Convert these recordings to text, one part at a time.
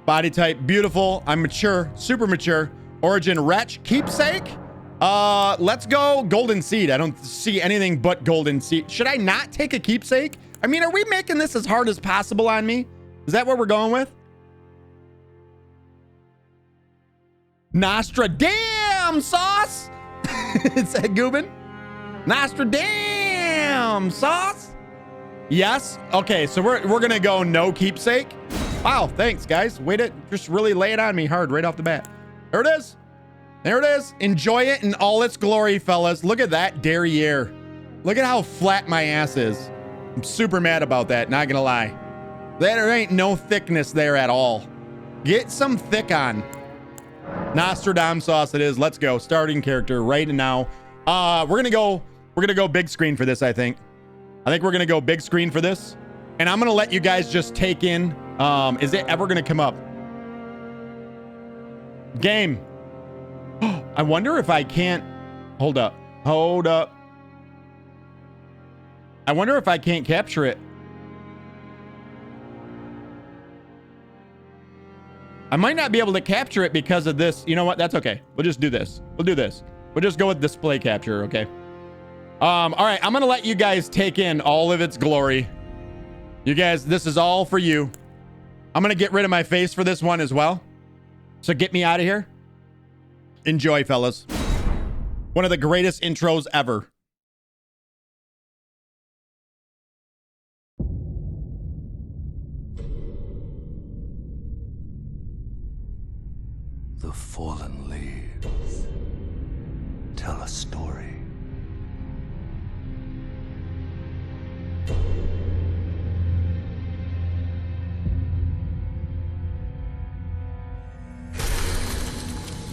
Body type, beautiful. I'm mature, super mature. Origin, wretch. Keepsake? Let's go golden seed. I don't see anything but golden seed. Should I not take a keepsake? I mean, are we making this as hard as possible on me? Is that what we're going with? Nostradam sauce? It's a Gubin. Nostradam sauce? Yes. Okay, so we're gonna go no keepsake. Wow, thanks guys. Way to just really lay it on me hard right off the bat. There it is. There it is. Enjoy it in all its glory, fellas. Look at that derriere. Look at how flat my ass is. I'm super mad about that, not gonna lie. There ain't no thickness there at all. Get some thick on. Nostradam sauce it is. Let's go. Starting character right now. We're gonna go big screen for this, I think. We're gonna go big screen for this. And I'm gonna let you guys just take in. Is it ever gonna come up? Game. I wonder if I can't. Hold up. I wonder if I can't capture it. I might not be able to capture it because of this. You know what? That's okay. We'll just do this. We'll just go with display capture, okay? All right, I'm gonna let you guys take in all of its glory. You guys, this is all for you. I'm gonna get rid of my face for this one as well. So get me out of here. Enjoy, fellas. One of the greatest intros ever. The fallen leaves tell a story.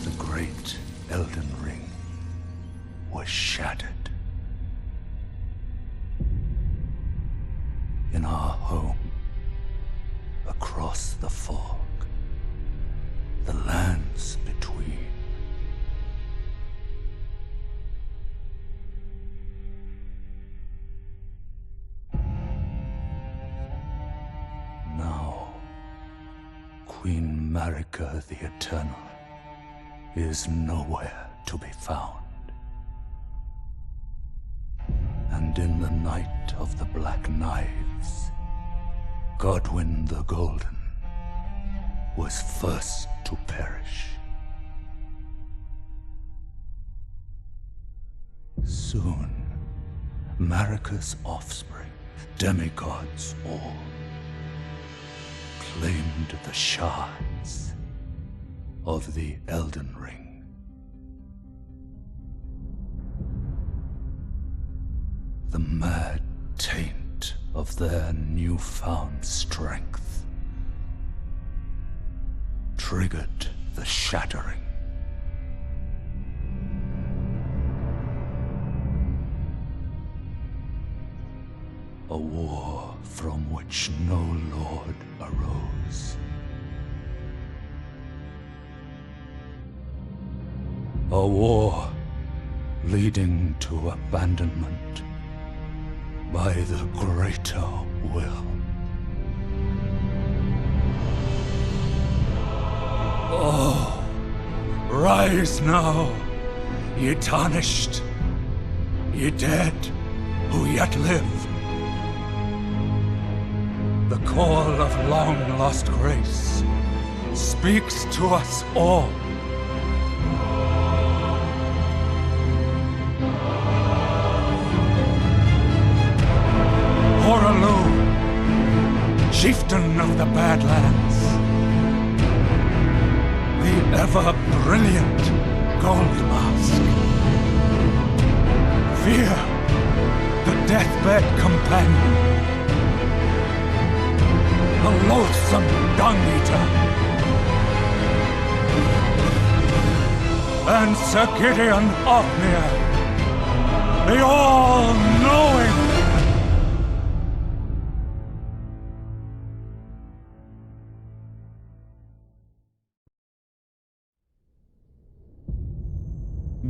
The great Elden Ring was shattered. In our home, across the fog, the lands between. Now, Queen Marika the Eternal is nowhere to be found. And in the night of the Black Knives, Godwyn the Golden was first to perish. Soon, Marika's offspring, demigods all, claimed the shards of the Elden Ring. The mad taint of their newfound strength triggered the Shattering. A war from which no lord arose. A war leading to abandonment by the greater will. Oh, rise now, ye tarnished, ye dead who yet live. The call of long-lost grace speaks to us all. Horalu, chieftain of the Badlands, the ever-brilliant Gold Mask. Fear, the deathbed companion, the loathsome dung-eater, and Sir Gideon Ofnir, the all-knowing.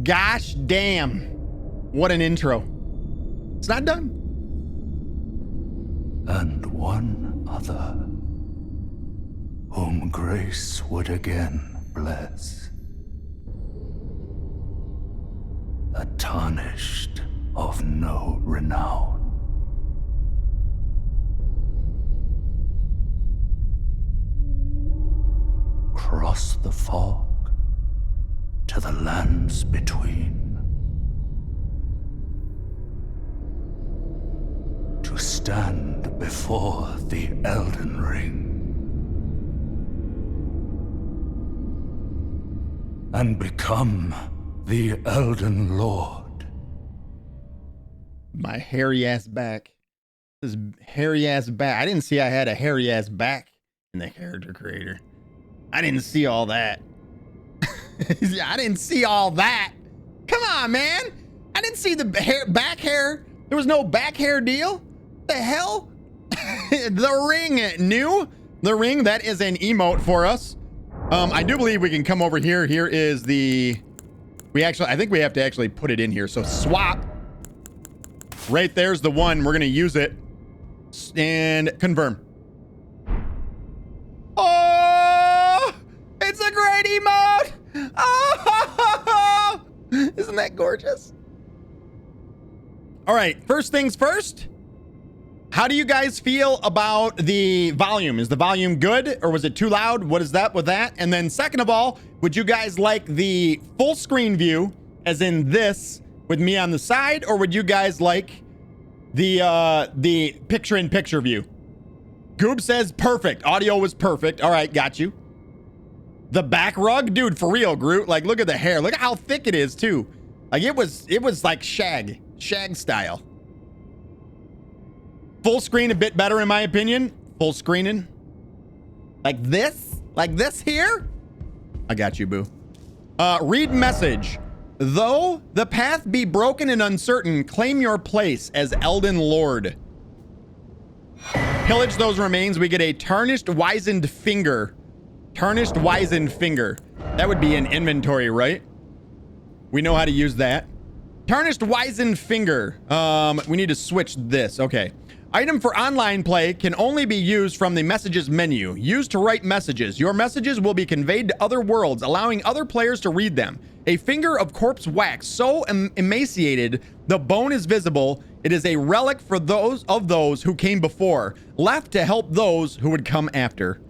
Gosh damn. What an intro. It's not done. And one other, whom whom grace would again bless. A tarnished of no renown. Cross the fog to the lands between. To stand before the Elden Ring. And become the Elden Lord. My hairy ass back. This hairy ass back. I didn't see I had a hairy ass back in the character creator. I didn't see all that. I didn't see all that. Come on, man. I didn't see the back hair. There was no back hair deal. The hell? The ring new. The ring, that is an emote for us. I do believe we can come over here. Here is the, I think we have to actually put it in here. So swap. Right there's the one. We're going to use it and confirm. Oh, it's a great emote. Oh, isn't that gorgeous? All right. First things first. How do you guys feel about the volume? Is the volume good or was it too loud? What is that with that? And then second of all, would you guys like the full screen view as in this with me on the side, or would you guys like the picture-in-picture view? Goob says perfect. Audio was perfect. All right, got you. The back rug, dude, for real, Groot. Like, look at the hair. Look at how thick it is too. Like it was like shag style. Full screen a bit better in my opinion. Full screening. Like this here. I got you, boo. Read message. Though the path be broken and uncertain, claim your place as Elden Lord. Pillage those remains. We get a tarnished wizened finger. Tarnished wizened finger. That would be in inventory, right? We know how to use that. Tarnished wizened finger. We need to switch this. Okay. Item for online play can only be used from the messages menu. Used to write messages. Your messages will be conveyed to other worlds, allowing other players to read them. A finger of corpse wax, so emaciated, the bone is visible. It is a relic for those who came before, left to help those who would come after.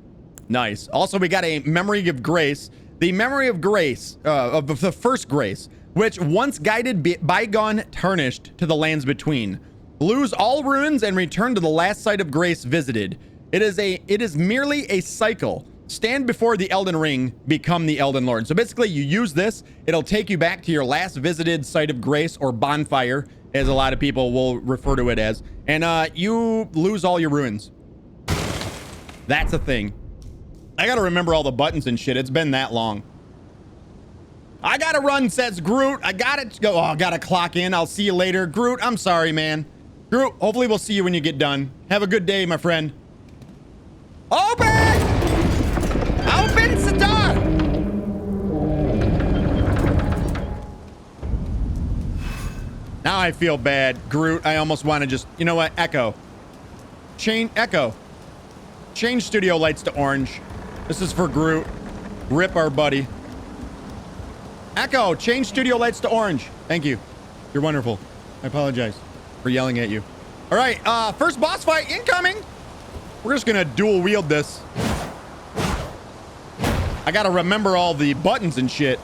Nice. Also, we got a memory of grace. The memory of grace, of the first grace, which once guided bygone tarnished to the lands between. Lose all ruins and return to the last site of grace visited. It is merely a cycle. Stand before the Elden Ring, become the Elden Lord. So basically you use this, it'll take you back to your last visited site of grace, or bonfire, as a lot of people will refer to it as. And you lose all your ruins. That's a thing. I gotta remember all the buttons and shit. It's been that long. I gotta run, says Groot. I gotta go. Oh, I gotta clock in. I'll see you later. Groot, I'm sorry, man. Groot, hopefully we'll see you when you get done. Have a good day, my friend. Open! Open the door! Now I feel bad, Groot. I almost want to just, you know what? Echo. Change studio lights to orange. This is for Groot. Rip our buddy. Echo, change studio lights to orange. Thank you. You're wonderful. I apologize for yelling at you. All right, first boss fight incoming. We're just gonna dual wield this. I gotta remember all the buttons and shit.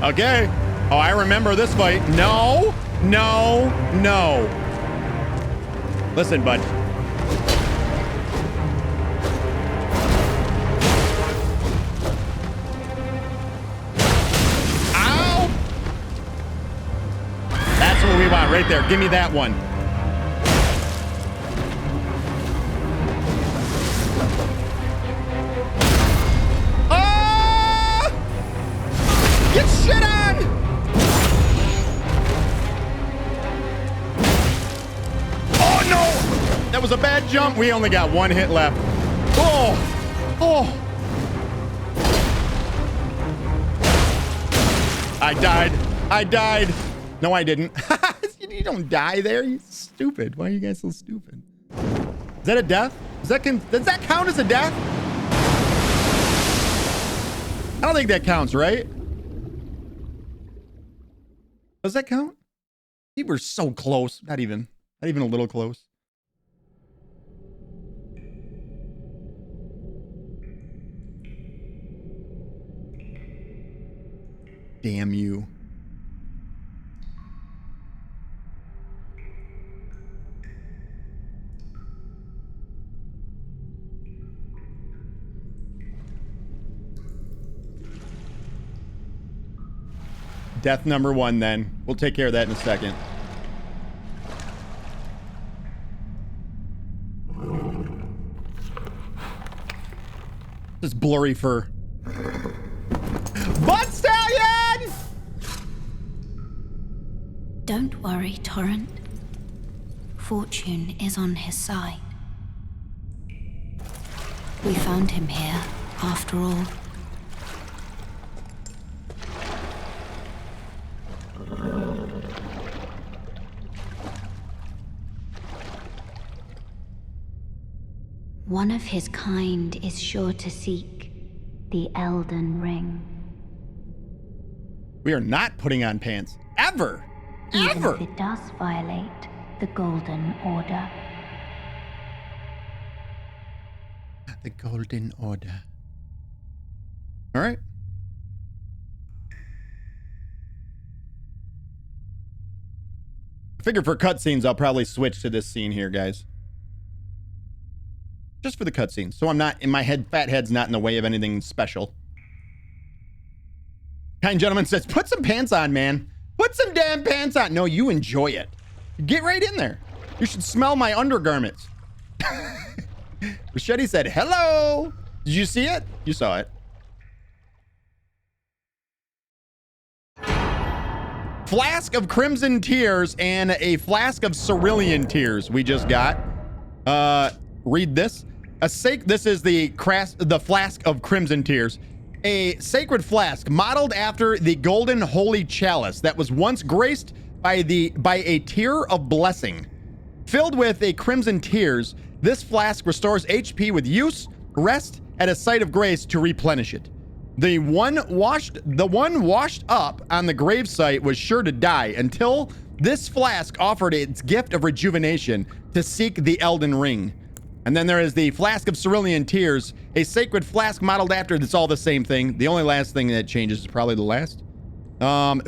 Okay. Oh, I remember this fight. No, no, no. Listen, bud. Ow! That's what we want right there. Give me that one. Oh! Get shit on! That was a bad jump. We only got one hit left. Oh, oh. I died. I died. No, I didn't. You don't die there. You stupid. Why are you guys so stupid? Is that a death? Does that count as a death? I don't think that counts, right? Does that count? We were so close. Not even a little close. Damn you. Death number 1 then. We'll take care of that in a second. This blurry fur. Butt stallion! Don't worry, Torrent. Fortune is on his side. We found him here, after all. One of his kind is sure to seek the Elden Ring. We are not putting on pants. Ever! Even Ever! if it does violate the Golden Order. The Golden Order. All right. I figure for cutscenes, I'll probably switch to this scene here, guys. Just for the cutscenes, so I'm not in my head. Fat head's not in the way of anything special. Kind gentleman says, "Put some pants on, man. Put some damn pants on." No, you enjoy it. Get right in there. You should smell my undergarments. Machete said, "Hello." Did you see it? You saw it. Flask of Crimson Tears and a flask of Cerulean Tears we just got. Read this. This is the flask of Crimson Tears. A sacred flask modeled after the golden holy chalice that was once graced by a tear of blessing. Filled with a crimson tears, this flask restores HP with use, rest at a site of grace to replenish it. The one washed up on the gravesite was sure to die until this flask offered its gift of rejuvenation to seek the Elden Ring. And then there is the Flask of Cerulean Tears, a sacred flask modeled after. It's all the same thing. The only last thing that changes is probably the last.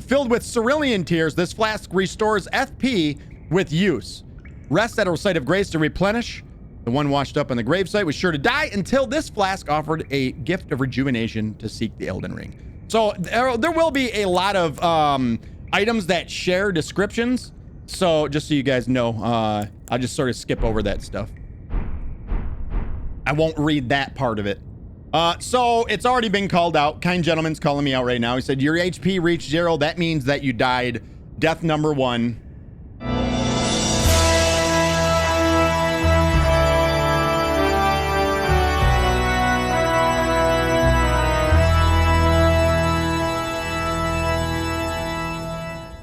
Filled with Cerulean Tears, this flask restores FP with use. Rest at a site of grace to replenish. The one washed up on the gravesite was sure to die until this flask offered a gift of rejuvenation to seek the Elden Ring. So there will be a lot of items that share descriptions. So just so you guys know, I'll just sort of skip over that stuff. I won't read that part of it. So it's already been called out. Kind gentleman's calling me out right now. He said, your HP reached 0. That means that you died. Death number 1.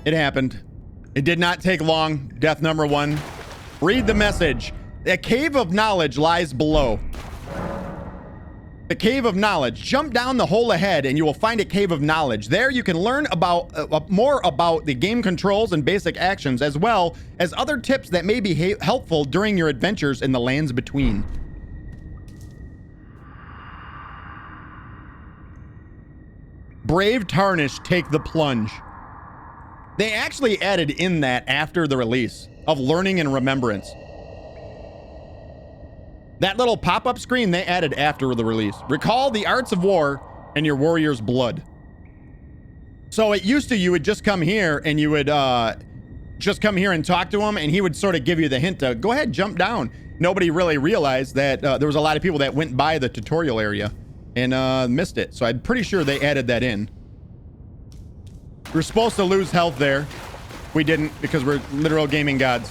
It happened. It did not take long. Death number 1. Read the message. A cave of knowledge lies below. The cave of knowledge. Jump down the hole ahead and you will find a cave of knowledge. There you can learn about more about the game controls and basic actions, as well as other tips that may be helpful during your adventures in the lands between. Brave Tarnished, take the plunge. They actually added in that after the release of Learning and Remembrance. That little pop-up screen they added after the release. Recall the arts of war and your warrior's blood. So it used to, you would just come here and you would just come here and talk to him, and he would sort of give you the hint to go ahead, jump down. Nobody really realized that there was a lot of people that went by the tutorial area and missed it. So I'm pretty sure they added that in. We're supposed to lose health there. We didn't, because we're literal gaming gods.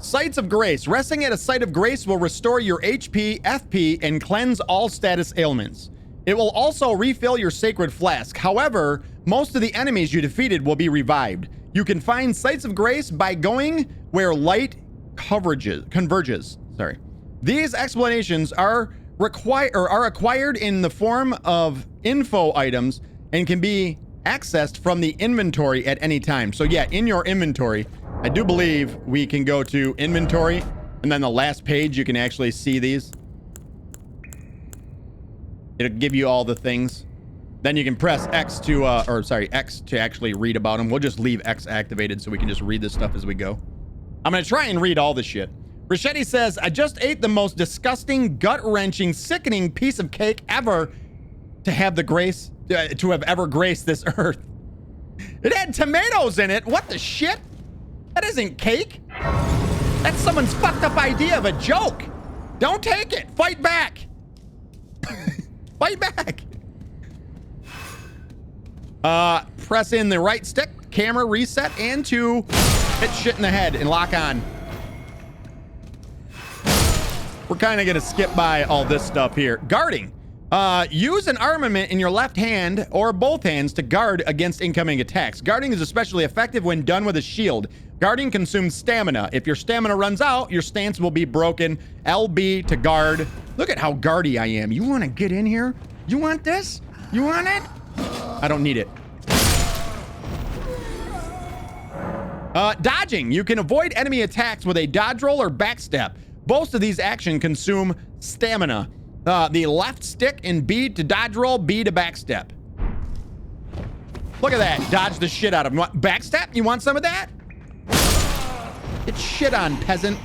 Sites of Grace. Resting at a site of grace will restore your HP, FP, and cleanse all status ailments. It will also refill your sacred flask. However, most of the enemies you defeated will be revived. You can find sites of grace by going where light converges. Sorry. These explanations are acquired in the form of info items and can be accessed from the inventory at any time. So yeah, in your inventory, I do believe we can go to inventory, and then the last page you can actually see these. It'll give you all the things. Then you can press X to X to actually read about them. We'll just leave X activated so we can just read this stuff as we go. I'm gonna try and read all this shit. Rachetti says, I just ate the most disgusting, gut-wrenching, sickening piece of cake ever to have the grace to have ever graced this earth. It had tomatoes in it. What the shit? That isn't cake. That's someone's fucked up idea of a joke. Don't take it. Fight back. Fight back. Press in the right stick, camera reset, and to hit shit in the head and lock on. We're kind of going to skip by all this stuff here. Guarding. Use an armament in your left hand or both hands to guard against incoming attacks. Guarding is especially effective when done with a shield. Guarding consumes stamina. If your stamina runs out, your stance will be broken. LB to guard. Look at how guardy I am. You want to get in here? You want this? You want it? I don't need it. Dodging. You can avoid enemy attacks with a dodge roll or backstep. Both of these actions consume stamina. The left stick and B to dodge roll, B to backstep. Look at that. Dodge the shit out of him. Backstep? You want some of that? Get shit on, peasant.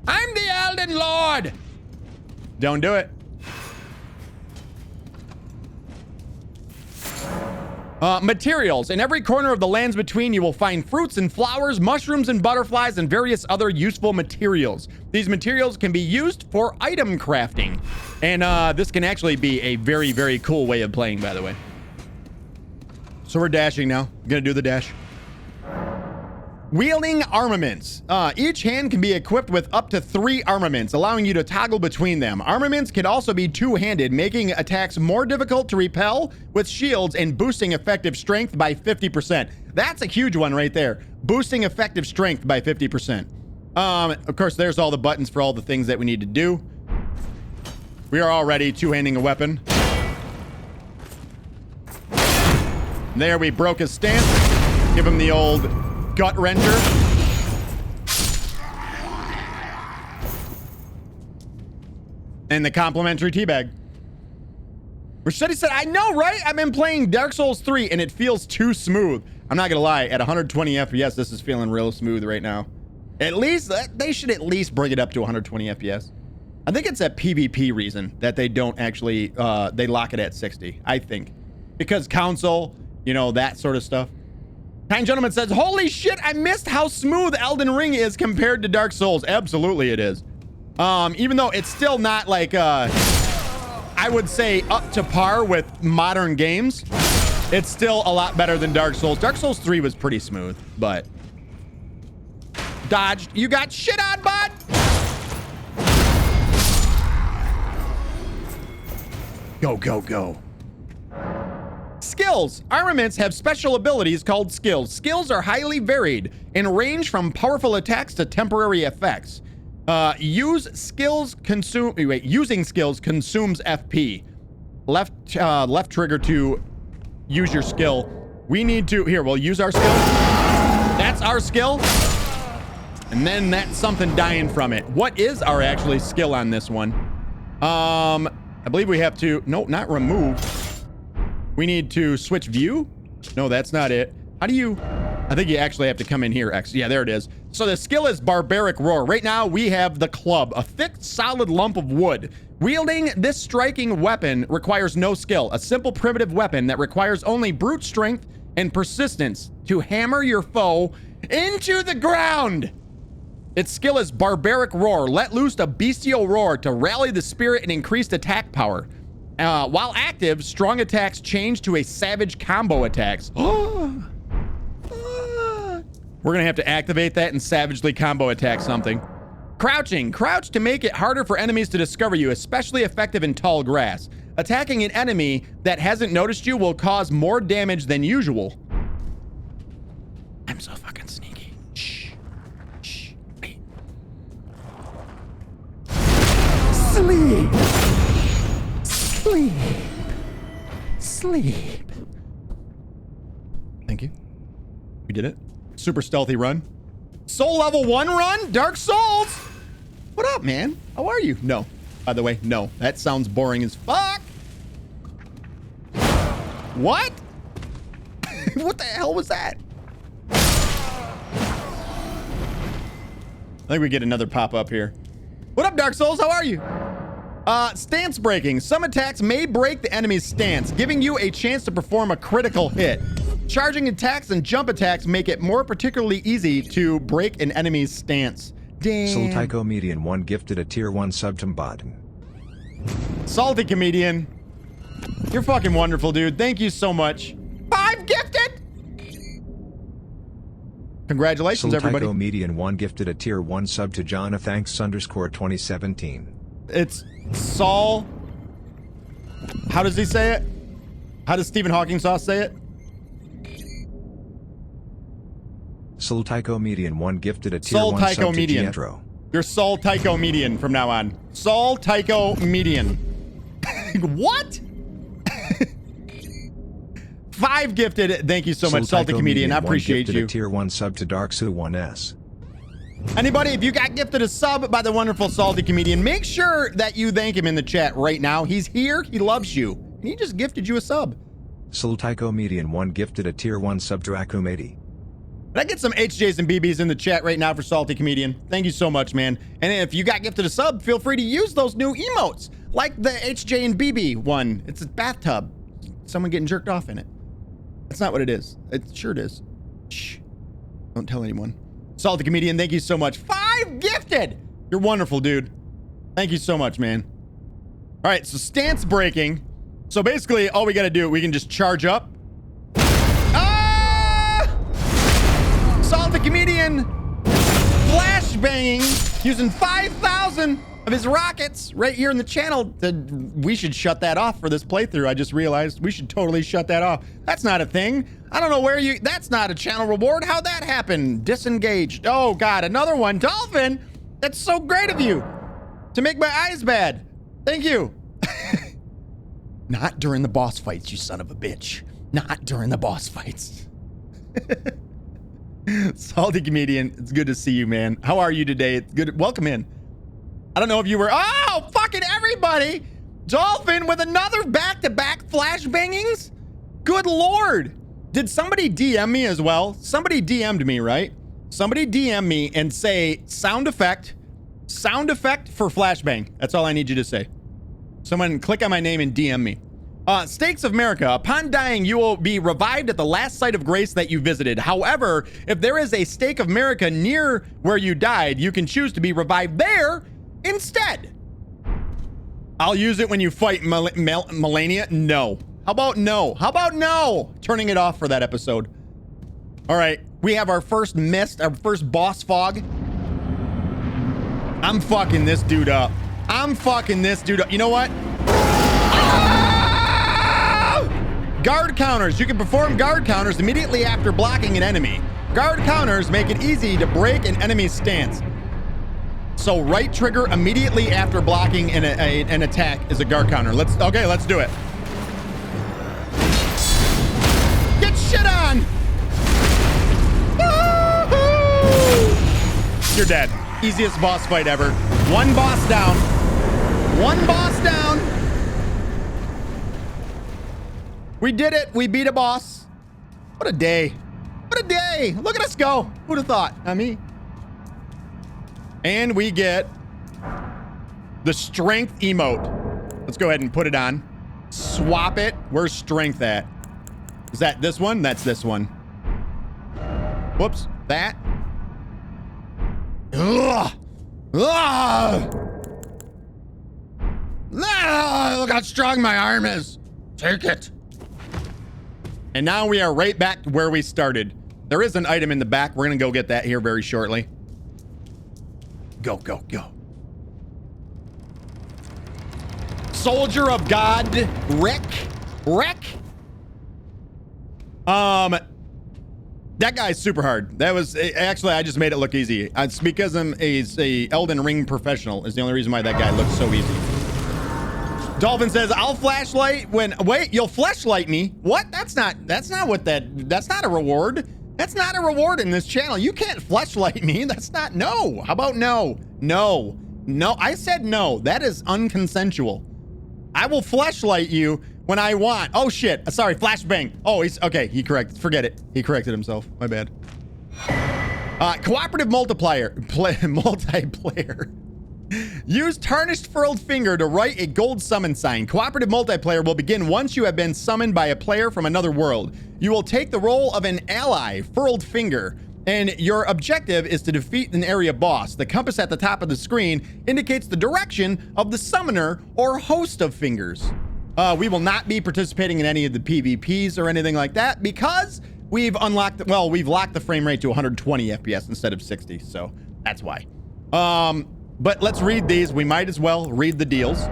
I'm the Elden Lord. Don't do it. Materials. In every corner of the lands between, you will find fruits and flowers, mushrooms and butterflies, and various other useful materials. These materials can be used for item crafting. And this can actually be a very, very cool way of playing, by the way. So we're dashing now. I'm gonna do the dash. Wielding armaments. Each hand can be equipped with up to 3 armaments, allowing you to toggle between them. Armaments can also be two-handed, making attacks more difficult to repel with shields and boosting effective strength by 50%. That's a huge one right there. Boosting effective strength by 50%. Of course, there's all the buttons for all the things that we need to do. We are already two-handing a weapon. There, we broke his stance. Give him the old gut wrencher. And the complimentary teabag. Rachetti said, I know, right? I've been playing Dark Souls 3 and it feels too smooth. I'm not gonna lie, at 120 FPS, this is feeling real smooth right now. At least, they should at least bring it up to 120 FPS. I think it's a PvP reason that they don't actually, they lock it at 60, I think. Because console, you know, that sort of stuff. Kind Gentleman says, holy shit, I missed how smooth Elden Ring is compared to Dark Souls. Absolutely it is. Even though it's still not like, I would say up to par with modern games, it's still a lot better than Dark Souls. Dark Souls 3 was pretty smooth, but... Dodged. You got shit on, bud! Go, go, go. Skills. Armaments have special abilities called skills. Skills are highly varied and range from powerful attacks to temporary effects. Using skills consumes FP. Left trigger to use your skill. We need to, here, we'll use our skill. That's our skill. And then that's something dying from it. What is our actually skill on this one? I believe we have to, no, not remove. We need to switch view? No, that's not it. How do you... I think you actually have to come in here, X. Yeah, there it is. So the skill is Barbaric Roar. Right now, we have the club, a thick, solid lump of wood. Wielding this striking weapon requires no skill. A simple primitive weapon that requires only brute strength and persistence to hammer your foe into the ground. Its skill is Barbaric Roar. Let loose a bestial roar to rally the spirit and increased attack power. While active, strong attacks change to a savage combo attacks. We're gonna have to activate that and savagely combo attack something. Crouching. Crouch to make it harder for enemies to discover you, especially effective in tall grass. Attacking an enemy that hasn't noticed you will cause more damage than usual. I'm so fucking sneaky. Shh. Shh. Wait. Sleep. Sleep. Sleep. Thank you. We did it. Super stealthy run. Soul level 1 run? Dark Souls! What up, man? How are you? No. By the way, no. That sounds boring as fuck. What? What the hell was that? I think we get another pop-up here. What up, Dark Souls? How are you? Stance breaking. Some attacks may break the enemy's stance, giving you a chance to perform a critical hit. Charging attacks and jump attacks make it more particularly easy to break an enemy's stance. Damn. Sultyco Median 1 gifted a tier 1 sub to Baden. Salty Comedian. You're fucking wonderful, dude. Thank you so much. 5 gifted! Congratulations, everybody. Sultyco Median 1 gifted a tier 1 sub to Jonna thanks _ 2017. It's Saul. How does he say it? How does Stephen Hawking Sauce say it? Sultyco Median 1 gifted a tier Soul 1 Tycho sub to Median. Gietro. You're Saul Tycho Median from now on. Saul Tycho Median. What? 5 gifted. Thank you so much, Salty Sultyco Comedian. I Median 1 appreciate gifted you. a tier 1 sub to Darksu 1S. Anybody, if you got gifted a sub by the wonderful Salty Comedian, make sure that you thank him in the chat right now. He's here. He loves you. And he just gifted you a sub. Sultyco Median 1 gifted a tier 1 sub to Akumedi. But I get some HJs and BBs in the chat right now for Salty Comedian. Thank you so much, man. And if you got gifted a sub, feel free to use those new emotes, like the HJ and BB one. It's a bathtub. Someone getting jerked off in it. That's not what it is. It sure it is. Shh. Don't tell anyone. Salty Comedian, thank you so much. 5 gifted! You're wonderful, dude. Thank you so much, man. All right, so stance breaking. So basically, all we got to do, we can just charge up. Salty Comedian flash banging using 5,000 of his rockets right here in the channel. We should shut that off for this playthrough. I just realized we should totally shut that off. That's not a thing. I don't know where you, that's not a channel reward. How'd that happen? Disengaged. Oh God, another one. Dolphin, that's so great of you to make my eyes bad. Thank you. Not during the boss fights, you son of a bitch. Not during the boss fights. Salty Comedian, it's good to see you, man. How are you today? It's good. Welcome in. I don't know if you were. Oh, fucking everybody! Dolphin with another back-to-back flash bangings? Good Lord. Did somebody DM me as well? Somebody DM'd me, right? Somebody DM me and say sound effect for flashbang. That's all I need you to say. Someone click on my name and DM me. Stakes of Marika. Upon dying, you will be revived at the last site of grace that you visited. However, if there is a stake of Marika near where you died, you can choose to be revived there instead. I'll use it when you fight Melania. No. How about no? How about no? Turning it off for that episode. All right. We have our first mist, our first boss fog. I'm fucking this dude up. I'm fucking this dude up. You know what? Guard counters. You can perform guard counters immediately after blocking an enemy. Guard counters make it easy to break an enemy's stance. So right trigger immediately after blocking an attack is a guard counter. Let's do it. Get shit on. Woo-hoo! You're dead. Easiest boss fight ever. One boss down. One boss down. We did it. We beat a boss. What a day. What a day. Look at us go. Who'd have thought? Not me. And we get the strength emote. Let's go ahead and put it on. Swap it. Where's strength at? Is that this one? That's this one. Whoops. That. Ugh. Ugh. Ah, look how strong my arm is. Take it. And now we are right back to where we started. There is an item in the back. We're going to go get that here very shortly. Go, go, go. Soldier of God, Rick. That guy's super hard. That was actually, I just made it look easy. It's because he's a Elden Ring professional is the only reason why that guy looks so easy. Dolphin says, I'll flashlight when, wait, you'll flashlight me? What? That's not a reward. That's not a reward in this channel. You can't flashlight me. That's not, no. How about no? No. No, I said no. That is unconsensual. I will flashlight you when I want. Oh shit, sorry, flashbang. Oh, he's, okay, forget it. He corrected himself, my bad. Cooperative multiplayer. Use Tarnished Furled Finger to write a gold summon sign. Cooperative multiplayer will begin once you have been summoned by a player from another world. You will take the role of an ally, Furled Finger, and your objective is to defeat an area boss. The compass at the top of the screen indicates the direction of the summoner or host of fingers. We will not be participating in any of the PvPs or anything like that because we've locked the frame rate to 120 FPS instead of 60, so that's why. But let's read these. We might as well read the deals.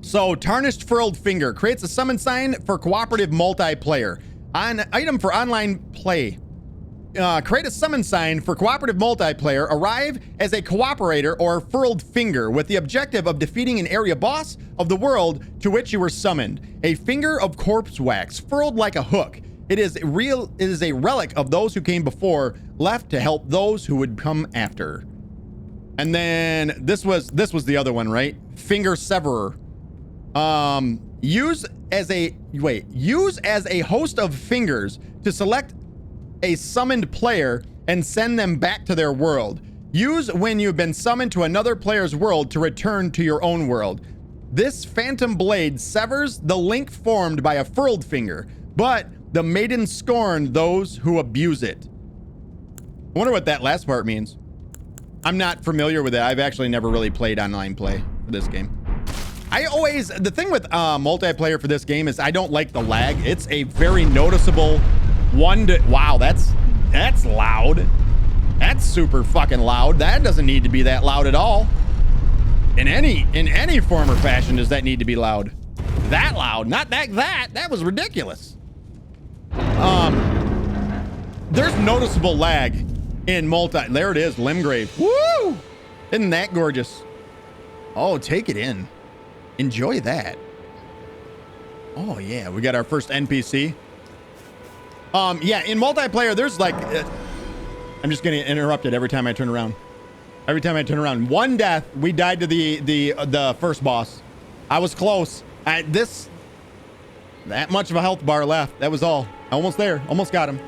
So, Tarnished Furled Finger creates a summon sign for cooperative multiplayer. An item for online play. Create a summon sign for cooperative multiplayer. Arrive as a cooperator or furled finger with the objective of defeating an area boss of the world to which you were summoned. A finger of corpse wax, furled like a hook. It is a relic of those who came before, left to help those who would come after. And then this was the other one, right? Finger Severer. Use as a host of fingers to select a summoned player and send them back to their world. Use when you've been summoned to another player's world to return to your own world. This phantom blade severs the link formed by a furled finger, but the maiden scorned those who abuse it. I wonder what that last part means. I'm not familiar with it. I've actually never really played online play for this game. The thing with multiplayer for this game is I don't like the lag. It's a very noticeable wow, that's loud. That's super fucking loud. That doesn't need to be that loud at all. In any form or fashion does that need to be loud. That loud, not that was ridiculous. There's noticeable lag in there it is, Limgrave. Woo! Isn't that gorgeous? Oh, take it in. Enjoy that. Oh yeah, we got our first NPC. Yeah, in multiplayer, there's like, I'm just getting interrupted every time I turn around. Every time I turn around. One death, we died to the first boss. I was close. That much of a health bar left. That was all. Almost there. Almost got him.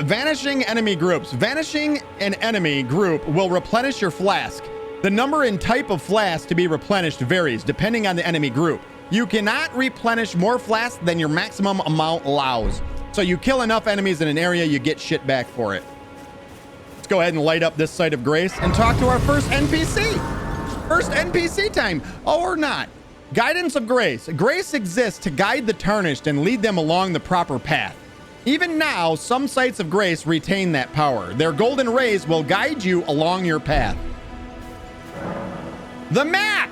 Vanishing enemy groups. Vanishing an enemy group will replenish your flask. The number and type of flask to be replenished varies depending on the enemy group. You cannot replenish more flasks than your maximum amount allows. So you kill enough enemies in an area, you get shit back for it. Let's go ahead and light up this site of grace and talk to our first NPC. First NPC time. Oh, or not. Guidance of grace. Grace exists to guide the tarnished and lead them along the proper path. Even now, some sites of grace retain that power. Their golden rays will guide you along your path. The map.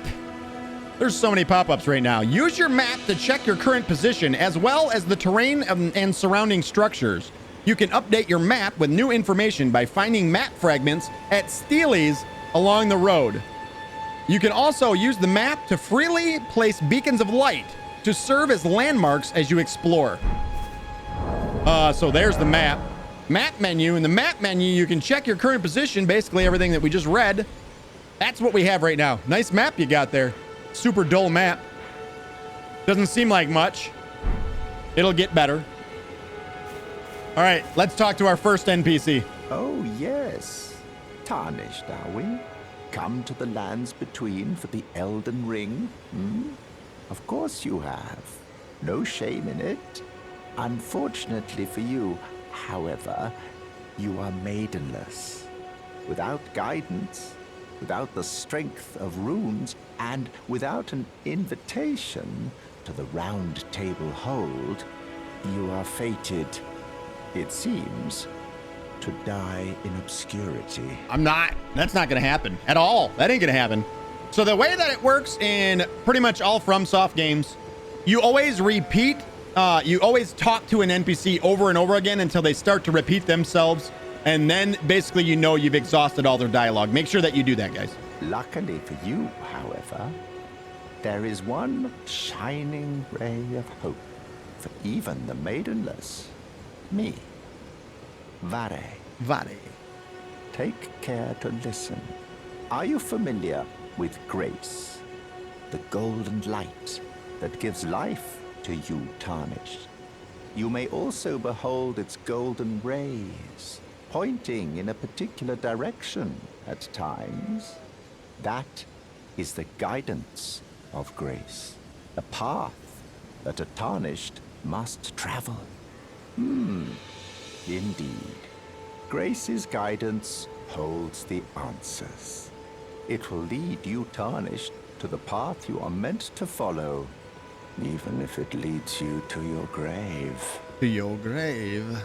There's so many pop-ups right now. Use your map to check your current position as well as the terrain and surrounding structures. You can update your map with new information by finding map fragments at Steelies along the road. You can also use the map to freely place beacons of light to serve as landmarks as you explore. So there's the map. Map menu. In the map menu, you can check your current position, basically everything that we just read. That's what we have right now. Nice map you got there. Super dull map. Doesn't seem like much. It'll get better. All right, let's talk to our first NPC. Oh, yes. Tarnished, are we? Come to the lands between for the Elden Ring? Of course you have. No shame in it. Unfortunately for you, however, you are maidenless. Without guidance, without the strength of runes, and without an invitation to the Round Table Hold, you are fated, it seems, to die in obscurity. I'm not. That's not going to happen at all. That ain't going to happen. So the way that it works in pretty much all FromSoft games, you always repeat, you always talk to an NPC over and over again until they start to repeat themselves. And then basically, you know, you've exhausted all their dialogue. Make sure that you do that, guys. Luckily for you, however, there is one shining ray of hope for even the maidenless. Me. Vare. Vale. Take care to listen. Are you familiar with grace? The golden light that gives life to you, Tarnished. You may also behold its golden rays, pointing in a particular direction at times. That is the guidance of grace, a path that a Tarnished must travel. Indeed. Grace's guidance holds the answers. It will lead you, Tarnished, to the path you are meant to follow, even if it leads you to your grave. To your grave.